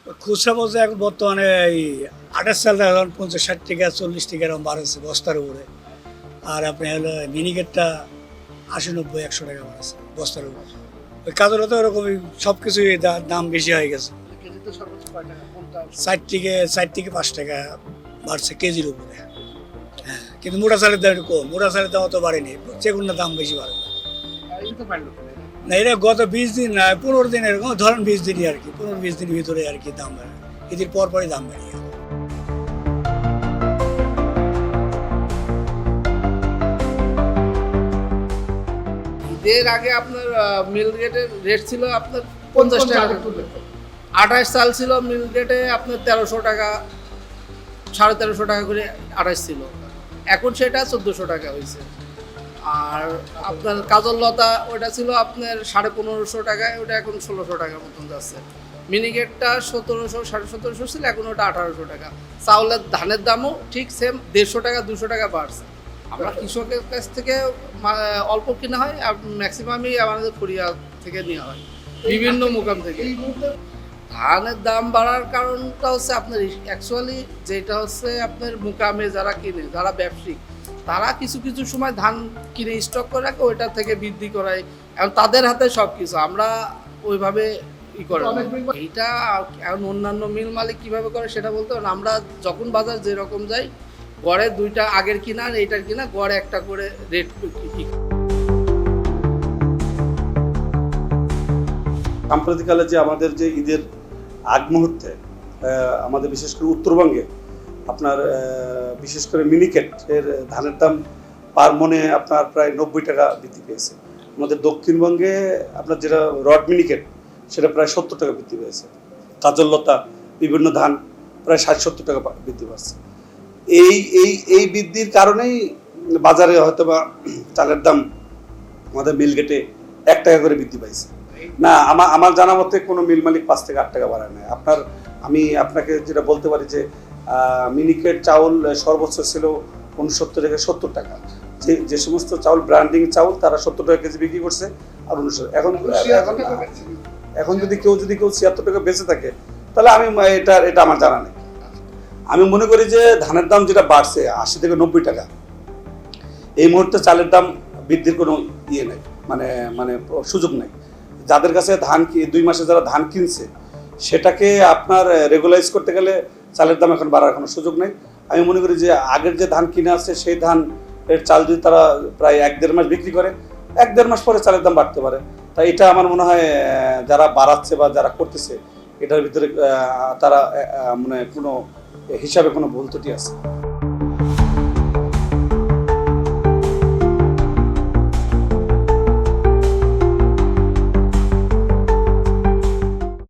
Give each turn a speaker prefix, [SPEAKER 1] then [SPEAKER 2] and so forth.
[SPEAKER 1] খুচরা বলতে এখন বর্তমানে এই 28 সাল এখন 50-60 টাকা 40 টাকা এরকম বাড়ছে বস্তার উপরে। আর আপনি হলো মিনিকেটটা 80-90-100 টাকা বাড়ছে বস্তার উপরে। ওই কাজেরও তো ওরকমই সব কিছুই দাম বেশি হয়ে গেছে।
[SPEAKER 2] কেজিতে সর্বোচ্চ কয় টাকা কোনটা?
[SPEAKER 1] 4 থেকে 5 টাকা বাড়ছে কেজির উপরে। হ্যাঁ, কিন্তু মোটা চালের দাম একটু কম। মোটা চালের দাম অত বাড়েনি, চেগুনের দাম বেশি বাড়ে।
[SPEAKER 2] এই তো পারলো
[SPEAKER 1] না, এটা গত 20 দিন না 15 দিন এরকম ধরেন 20 দিনই আর কি, 15-20 দিনের ভিতরে আর কি দাম বাড়ে। ঈদের পরপরই দাম বাড়ে।
[SPEAKER 2] ঈদের আগে আপনার মিল রেটের রেট ছিল আপনার 50 টাকা। 28 সাল ছিল মিল রেটে আপনার 1300 টাকা 1350 টাকা করে 28 ছিল। এখন সেটা 1400 টাকা হয়েছে। আর আপনার কাজল লতা ওটা ছিল আপনার 1550 টাকায়, ওটা এখন 1600 টাকার মতন যাচ্ছে। মিনিকেটটা 1700 1750 ছিল, এখন ওটা 1800 টাকা। চাউলের ধানের দামও ঠিক সেম 150 টাকা 200 টাকা বাড়ছে। আমরা কৃষকের কাছ থেকে অল্প কিনা হয়, আর ম্যাক্সিমামই আমাদের ফরিয়া থেকে নেওয়া হয়, বিভিন্ন মোকাম থেকে। ধানের দাম বাড়ার কারণটা হচ্ছে আপনার অ্যাকচুয়ালি যেটা হচ্ছে আপনার মোকামে যারা কিনে, যারা ব্যবসায়িক, তারা কিছু কিছু সময় ধান কিনে স্টক করে রাখে, ওইটা থেকে বৃদ্ধি করায়। এবং তাদের হাতে সব কিছু, আমরা ওইভাবে করে এইটা। এখন অন্যান্য মিল মালিক কীভাবে করে সেটা বলতে পারেন। আমরা যখন বাজার যেরকম যাই, গড়ে দুইটা আগের কিনা আর এইটার কিনা গড়ে একটা করে রেট।
[SPEAKER 3] সাম্প্রতিককালে যে আমাদের যে ঈদের আগ মুহূর্তে আমাদের বিশেষ করে উত্তরবঙ্গে আপনার বিশেষ করে মিনিকেট এর ধানের দাম পার মনে আপনার প্রায় 90 টাকা বৃদ্ধি পেয়েছে। আমাদের দক্ষিণবঙ্গে আপনার যেটা রড মিনিকেট সেটা প্রায় 70 টাকা বৃদ্ধি পেয়েছে। কাজললতা বিভিন্ন ধান প্রায় 60-70 টাকা বৃদ্ধি পাচ্ছে। এই বৃদ্ধির কারণেই বাজারে হয়তো বা চালের দাম আমাদের মিল গেটে 1 টাকা করে বৃদ্ধি পাইছে। না, আমার জানা মতে কোনো মিল মালিক 5 থেকে 8 টাকা বাড়ায় না। আমি আপনাকে যেটা বলতে পারি যে মিনিকেট চাউল সর্বোচ্চ ছিল 69 থেকে 70 টাকা। যে সমস্ত চাউল ব্র্যান্ডিং চাউল তারা 70 টাকা কেজি বিক্রি করছে। আর এখন যদি কেউ 76 টাকা বেঁচে থাকে, তাহলে এটা আমার জানা নেই। আমি মনে করি যে ধানের দাম যেটা বাড়ছে 80 থেকে 90 টাকা, এই মুহূর্তে চালের দাম বৃদ্ধির কোনো ইয়ে নেই, মানে সুযোগ নেই। যাদের কাছে ধান 2 মাসে যারা ধান কিনছে, সেটাকে আপনার রেগুলাইজ করতে গেলে চালের দাম এখন বাড়ার কোনো সুযোগ নেই। আমি মনে করি যে আগের যে ধান কিনে আসছে সেই ধানের চাল যদি তারা প্রায় 1-1.5 মাস বিক্রি করে, 1-1.5 মাস পরে চালের দাম বাড়তে পারে। তাই এটা আমার মনে হয় যারা বাড়াচ্ছে বা যারা করতেছে, এটার ভিতরে তারা মানে কোনো হিসাবে কোনো ভুল ত্রুটি আছে।